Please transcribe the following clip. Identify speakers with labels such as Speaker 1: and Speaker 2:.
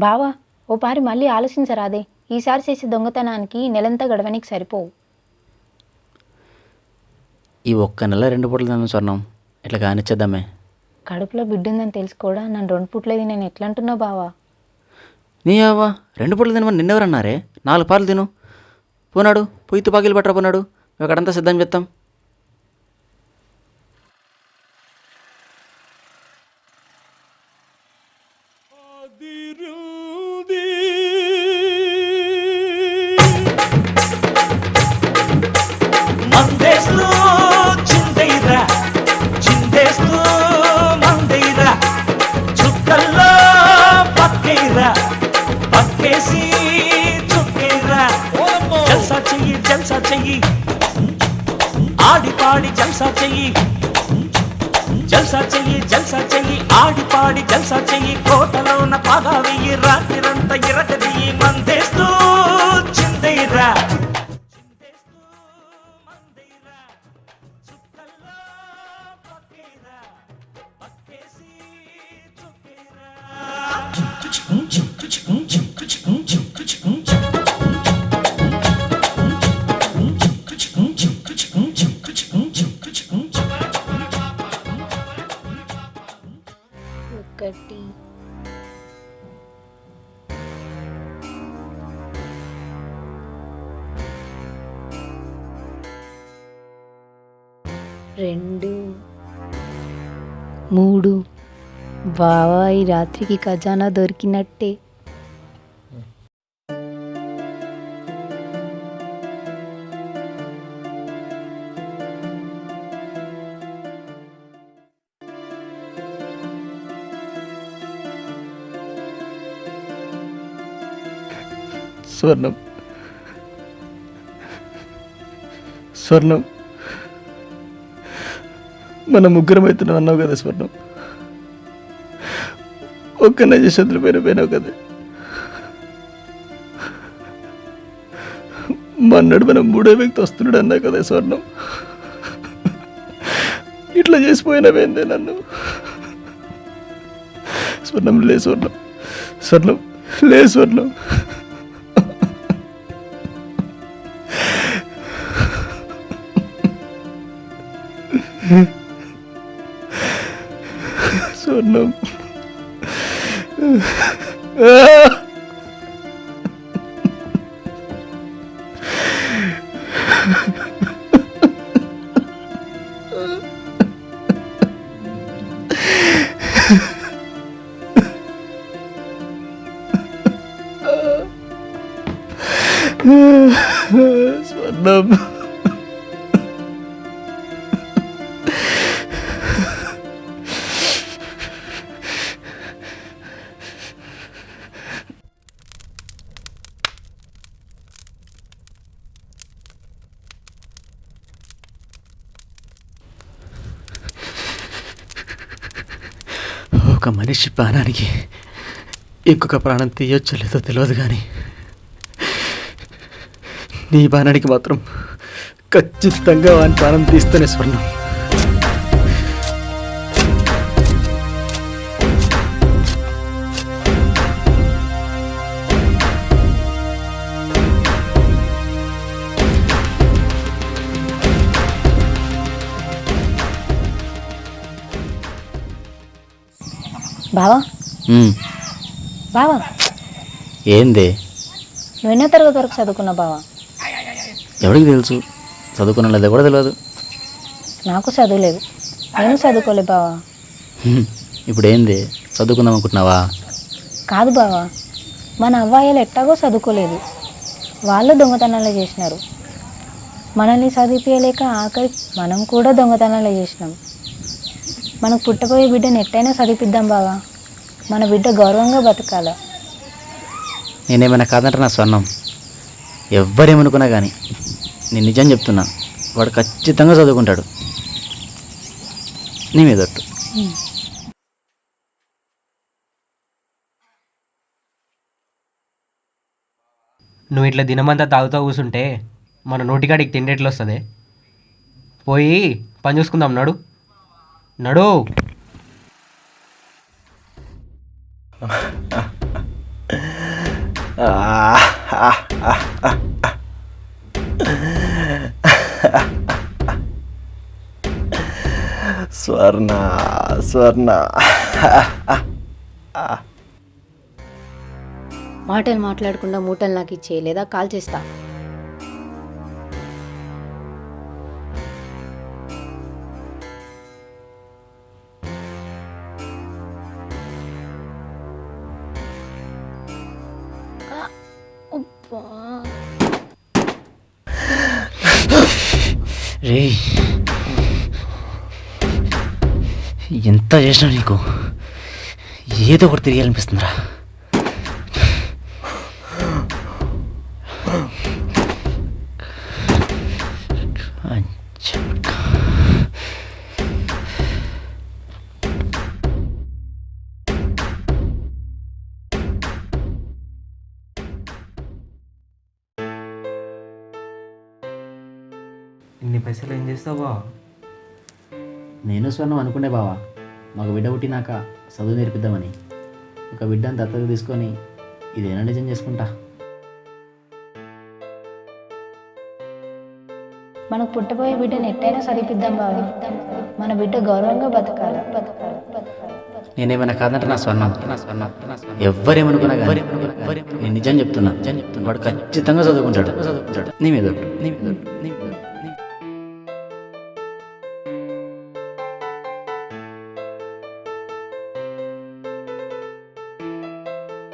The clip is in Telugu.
Speaker 1: బావా, ఓ పారి మళ్ళీ ఆలోచించరాదే. ఈసారి చేసే దొంగతనానికి నెలంతా గడవనికి సరిపోవు.
Speaker 2: ఈ ఒక్క నెల 2 పూటలు తిన్నాను స్వర్ణం. ఇట్లా కానిచ్చేద్దామే.
Speaker 1: కడుపులో బిడ్డుందని తెలుసు కూడా నన్ను 2 పూట్లది నేను ఎట్లంటున్నా బావా.
Speaker 2: నీ అవ్వ 2 పూటలు తినమని నిన్నెవరన్నారే? 4 పాలు తిను. పోనాడు పొయ్యి తుపాకీలు పట్టరా పోనాడు. అక్కడంతా సిద్ధం చేస్తాం.
Speaker 3: మందేస్తూ చిందైరా చిందేస్తూ మందైరా చుక్కల్లో పక్కైరా పక్కేసి చుక్కైరా జల్సా చెయ్యి ఆడి పాడి జల్సా చెయ్యి ఆడి పాడి జల్సా చెయ్యి కోటలోన పాగా వెయ్యి రాత్రిరంత ఇరకది మందేస్తూ చిందైరా
Speaker 1: ఒకటి, రెండు, మూడు. బావా, ఈ రాత్రికి ఖజానా దొరికినట్టే.
Speaker 4: స్వర్ణం స్వర్ణం మన ముగ్గురం అవుతున్నాం అన్నావు కదా స్వర్ణం. ఒక్క నజశత్రు పోయినావు కదా. మన్నాడు మనం 3వ వ్యక్తి వస్తున్నాడు అన్నావు కదా స్వర్ణం. ఇట్లా చేసిపోయినవేందే నన్ను. స్వర్ణం లే స్వర్ణం స్వర్ణం లే స్వర్ణం. స్వర్ణం స్వర్ణం
Speaker 2: ఒక మనిషి ప్రాణానికి ఇంకొక ప్రాణం తీయొచ్చో లేదో తెలియదు, కానీ నీ ప్రాణానికి మాత్రం ఖచ్చితంగా వాని ప్రాణం తీస్తేనే స్వర్ణం.
Speaker 1: బావా బావా,
Speaker 2: ఏంది?
Speaker 1: నువ్వు ఎన్నో తరగతి వరకు చదువుకున్నావు బావా?
Speaker 2: ఎవరికి తెలుసు? చదువుకున్న లేదా కూడా తెలియదు.
Speaker 1: నాకు చదువులేదు, నేను చదువుకోలేదు బావా.
Speaker 2: ఇప్పుడు ఏంది? చదువుకుందాం అనుకుంటున్నావా?
Speaker 1: కాదు బావా, మన అవ్వాయిలు ఎట్టాగో చదువుకోలేదు, వాళ్ళు దొంగతనాలు చేసినారు. మనల్ని చదివించలేక ఆఖరి మనం కూడా దొంగతనాలు చేసినాం. మనకు పుట్టబోయే బిడ్డను ఎట్టయినా చదివిద్దాం బావా. మన బిడ్డ గౌరవంగా బతకాల.
Speaker 2: నేనేమైనా కాదంటే నా స్వర్ణం, ఎవ్వరేమనుకున్నా కానీ నేను నిజం చెప్తున్నా, వాడు ఖచ్చితంగా చదువుకుంటాడు. నీ మీదట్టు.
Speaker 5: నువ్వు ఇట్లా దినమంతా తాగుతూ కూర్చుంటే మన నోటికాడికి తిండి ఎట్లా వస్తుంది? పోయి పని చూసుకుందాం. నడు నడు.
Speaker 4: స్వర్ణ స్వర్ణ
Speaker 1: మాటలు మాట్లాడకుండా మూటలు నాకు ఇచ్చే లేదా కాల్ చేస్తా.
Speaker 2: రే ఎంత చేసినా నీకు ఏదో ఒకటి తిరిగాలనిపిస్తుందిరా.
Speaker 5: ఇన్ని పైసలు ఏం చేస్తావా?
Speaker 2: నేను స్వర్ణం అనుకుంటే బావా, మాకు బిడ్డ పుట్టినాక చదువు నేర్పిద్దామని. ఒక బిడ్డను దత్తత తీసుకొని ఇదేనా నిజం చేసుకుంటా.
Speaker 1: మనకు పుట్టబోయే బిడ్డను ఎట్టయినా చదివిద్దాం బావ. మన బిడ్డ గౌరవంగా బతకాలి.
Speaker 2: నేనేమైనా కాదంటే నా స్వర్ణం ఎవ్వరేమనుకున్నా కానీ నేను నిజం చెప్తున్నా. వాడు ఖచ్చితంగా చదువుకుంటాడు. నీ మీద ఒట్టు.